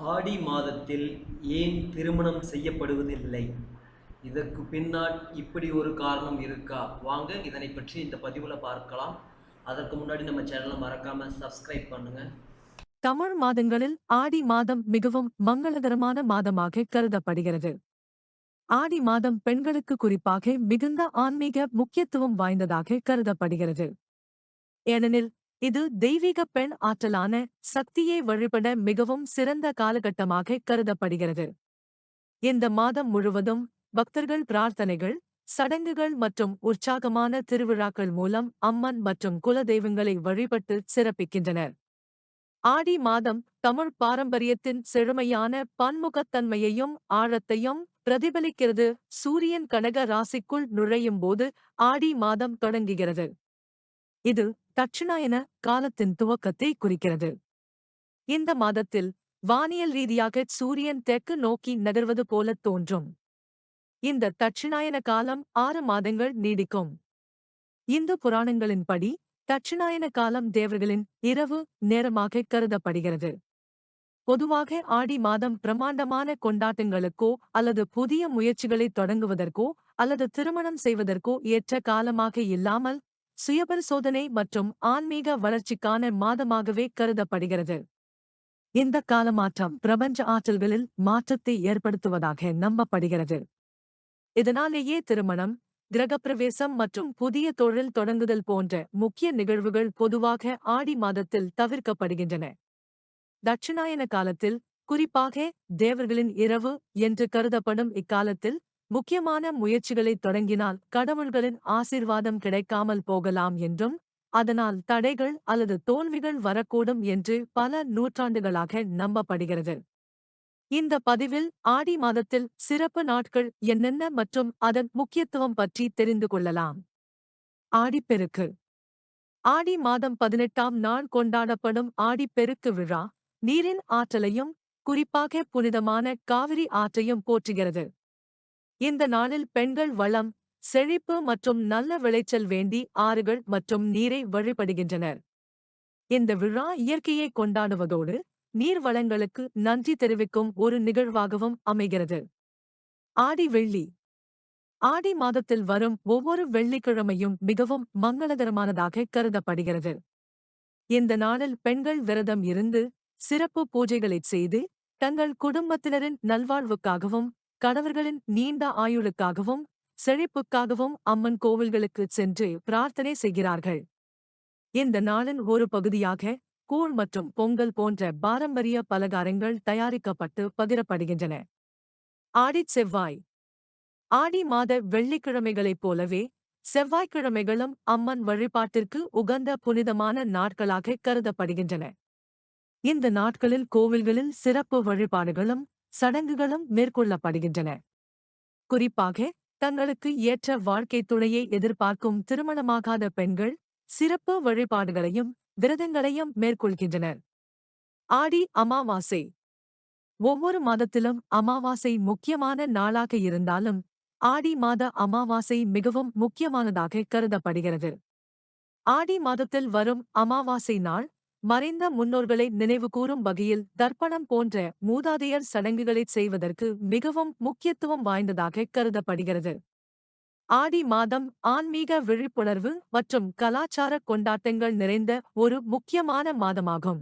ஆடி மாதத்தில் ஏன் திருமணம் செய்யப்படுவதில்லை? இதற்கு பின்னால் இப்படி ஒரு காரணம் இருக்கா? வாங்க இதனை பற்றி இந்த பதிவுல பார்க்கலாம். அதற்கு முன்னாடி நம்ம சேனலை மறக்காம சப்ஸ்கிரைப் பண்ணுங்க. தமிழ் மாதங்களில் ஆடி மாதம் மிகவும் மங்களகரமான மாதமாக கருதப்படுகிறது. ஆடி மாதம் பெண்களுக்கு குறிப்பாக மிகுந்த ஆன்மீக முக்கியத்துவம் வாய்ந்ததாக கருதப்படுகிறது. ஏனெனில் இது தெய்வீக பெண் ஆற்றலான சக்தியை வழிபட மிகவும் சிறந்த காலகட்டமாக கருதப்படுகிறது. இந்த மாதம் முழுவதும் பக்தர்கள் பிரார்த்தனைகள், சடங்குகள் மற்றும் உற்சாகமான திருவிழாக்கள் மூலம் அம்மன் மற்றும் குலதெய்வங்களை வழிபட்டு சிறப்பிக்கின்றனர். ஆடி மாதம் தமிழ் பாரம்பரியத்தின் செழுமையான பன்முகத்தன்மையையும் ஆழத்தையும் பிரதிபலிக்கிறது. சூரியன் கடக ராசிக்குள் நுழையும் போது ஆடி மாதம் தொடங்குகிறது. இது தட்சிணாயன காலத்தின் துவக்கத்தை குறிக்கிறது. இந்த மாதத்தில் வானியல் ரீதியாக சூரியன் தெற்கு நோக்கி நகர்வது போல தோன்றும். இந்த தட்சிணாயன காலம் 6 மாதங்கள் நீடிக்கும். இந்து புராணங்களின்படி தட்சிணாயன காலம் தேவர்களின் இரவு நேரமாக கருதப்படுகிறது. பொதுவாக ஆடி மாதம் பிரமாண்டமான கொண்டாட்டங்களுக்கோ அல்லது புதிய முயற்சிகளை தொடங்குவதற்கோ அல்லது திருமணம் செய்வதற்கோ ஏற்ற காலமாக இல்லாமல் சுயபரிசோதனை மற்றும் ஆன்மீக வளர்ச்சிக்கான மாதமாகவே கருதப்படுகிறது. இந்த காலமாற்றம் பிரபஞ்ச ஆற்றல்களில் மாற்றத்தை ஏற்படுத்துவதாக நம்பப்படுகிறது. இதனாலேயே திருமணம், கிரகப்பிரவேசம் மற்றும் புதிய தொழில் தொடங்குதல் போன்ற முக்கிய நிகழ்வுகள் பொதுவாக ஆடி மாதத்தில் தவிர்க்கப்படுகின்றன. தட்சிணாயன காலத்தில், குறிப்பாக தேவர்களின் இரவு என்று கருதப்படும் இக்காலத்தில், முக்கியமான முயற்சிகளை தொடங்கினால் கடவுள்களின் ஆசீர்வாதம் கிடைக்காமல் போகலாம் என்றும், அதனால் தடைகள் அல்லது தோல்விகள் வரக்கூடும் என்று பல நூற்றாண்டுகளாக நம்பப்படுகிறது. இந்த பதிவில் ஆடி மாதத்தில் சிறப்பு நாட்கள் என்னென்ன மற்றும் அதன் முக்கியத்துவம் பற்றி தெரிந்து கொள்ளலாம். ஆடிப்பெருக்கு. ஆடி மாதம் 18ஆம் நாள் கொண்டாடப்படும் ஆடிப்பெருக்கு விழா, நீரின் ஆற்றலையும் குறிப்பாக புனிதமான காவிரி ஆற்றையும் போற்றுகிறது. இந்த நாளில் பெண்கள் வளம், செழிப்பு மற்றும் நல்ல விளைச்சல் வேண்டி ஆறுகள் மற்றும் நீரை வழிபடுகின்றனர். இந்த விழா இயற்கையை கொண்டாடுவதோடு நீர் வளங்களுக்கு நன்றி தெரிவிக்கும் ஒரு நிகழ்வாகவும் அமைகிறது. ஆடி வெள்ளி. ஆடி மாதத்தில் வரும் ஒவ்வொரு வெள்ளிக்கிழமையும் மிகவும் மங்களகரமானதாக கருதப்படுகிறது. இந்த நாளில் பெண்கள் விரதம் இருந்து சிறப்பு பூஜைகளைச் செய்து தங்கள் குடும்பத்தினரின் நல்வாழ்வுக்காகவும் கணவர்களின் நீண்ட ஆயுளுக்காகவும் செழிப்புக்காகவும் அம்மன் கோவில்களுக்குச் சென்று பிரார்த்தனை செய்கிறார்கள். இந்த நாளின் ஒரு பகுதியாக கூழ் மற்றும் பொங்கல் போன்ற பாரம்பரிய பலகாரங்கள் தயாரிக்கப்பட்டு பகிரப்படுகின்றன. ஆடிச் செவ்வாய். ஆடி மாத வெள்ளிக்கிழமைகளைப் போலவே செவ்வாய்க்கிழமைகளும் அம்மன் வழிபாட்டிற்கு உகந்த புனிதமான நாட்களாக கருதப்படுகின்றன. இந்த நாட்களில் கோவில்களில் சிறப்பு வழிபாடுகளும் சடங்குகளும் மேற்கொள்ளப்படுகின்றன. குறிப்பாக தங்களுக்கு ஏற்ற வாழ்க்கைத் துணையை எதிர்பார்க்கும் திருமணமாகாத பெண்கள் சிறப்பு வழிபாடுகளையும் விரதங்களையும் மேற்கொள்கின்றனர். ஆடி அமாவாசை. ஒவ்வொரு மாதத்திலும் அமாவாசை முக்கியமான நாளாக இருந்தாலும் ஆடி மாத அமாவாசை மிகவும் முக்கியமானதாக கருதப்படுகிறது. ஆடி மாதத்தில் வரும் அமாவாசை நாள் மறைந்த முன்னோர்களை நினைவுகூரும் வகையில் தர்ப்பணம் போன்ற மூதாதையர் சடங்குகளைச் செய்வதற்கு மிகவும் முக்கியத்துவம் வாய்ந்ததாக கருதப்படுகிறது. ஆடி மாதம் ஆன்மீக விழிப்புணர்வு மற்றும் கலாச்சார கொண்டாட்டங்கள் நிறைந்த ஒரு முக்கியமான மாதமாகும்.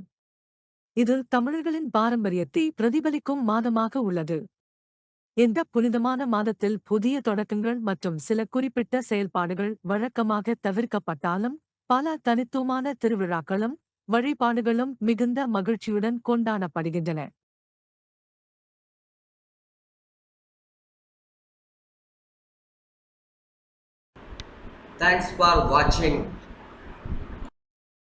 இது தமிழர்களின் பாரம்பரியத்தை பிரதிபலிக்கும் மாதமாக உள்ளது. இந்த புனிதமான மாதத்தில் புதிய தொடக்கங்கள் மற்றும் சில குறிப்பிட்ட செயல்பாடுகள் வழக்கமாக தவிர்க்கப்பட்டாலும் பல தனித்துவமான திருவிழாக்களும் வழிபாடுகளும் மிகுந்த மகிழ்ச்சியுடன் கொண்டாடப்படுகின்றன. Thanks for watching.